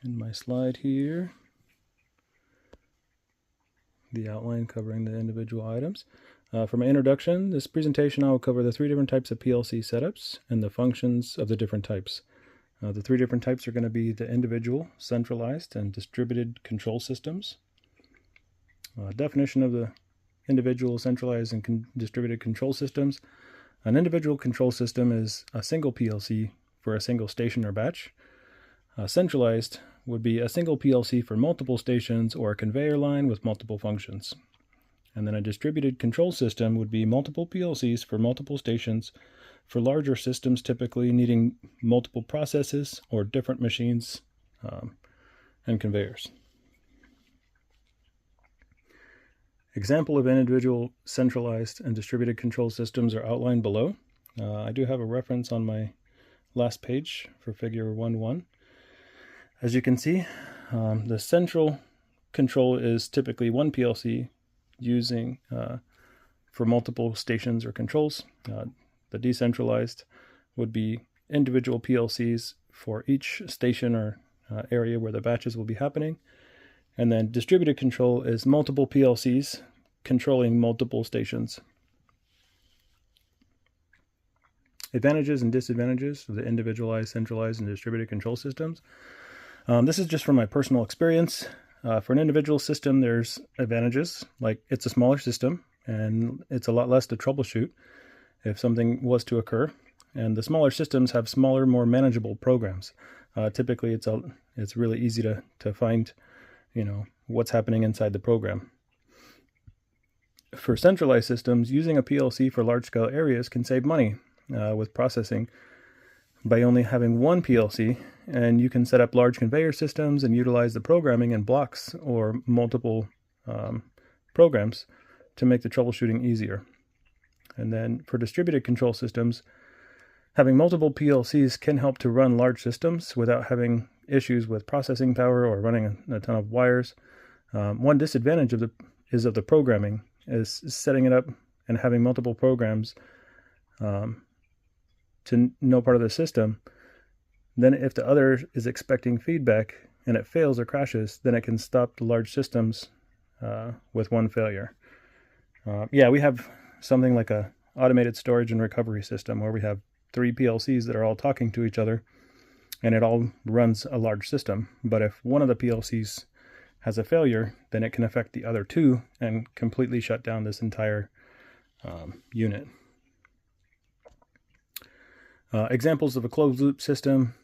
in my slide here, the outline covering the individual items. For my introduction, this presentation I will cover the 3 different types of PLC setups and the functions of the different types. The 3 different types are going to be the individual, centralized, and distributed control systems. Definition of the individual, centralized, and distributed control systems. An individual control system is a single PLC for a single station or batch. Centralized would be a single PLC for multiple stations or a conveyor line with multiple functions. And then a distributed control system would be multiple PLCs for multiple stations for larger systems, typically needing multiple processes or different machines and conveyors. Example of individual, centralized, and distributed control systems are outlined below. I do have a reference on my last page for figure 1.1. As you can see, the central control is typically one PLC using for multiple stations or controls. The decentralized would be individual PLCs for each station or area where the batches will be happening. And then distributed control is multiple PLCs controlling multiple stations. Advantages and disadvantages of the individualized, centralized, and distributed control systems. This is just from my personal experience. For an individual system, there's advantages, like it's a smaller system and it's a lot less to troubleshoot if something was to occur. And the smaller systems have smaller, more manageable programs. Typically, it's really easy to find, what's happening inside the program. For centralized systems, using a PLC for large-scale areas can save money with processing by only having one PLC, and you can set up large conveyor systems and utilize the programming in blocks or multiple programs to make the troubleshooting easier. And then for distributed control systems, having multiple PLCs can help to run large systems without having issues with processing power or running a ton of wires. One disadvantage of the programming is setting it up and having multiple programs to no part of the system. Then if the other is expecting feedback and it fails or crashes, then it can stop the large systems with one failure. We have something like a automated storage and recovery system where we have 3 PLCs that are all talking to each other, and it all runs a large system. But if one of the PLCs has a failure, then it can affect the other 2 and completely shut down this entire unit. Examples of a closed loop system.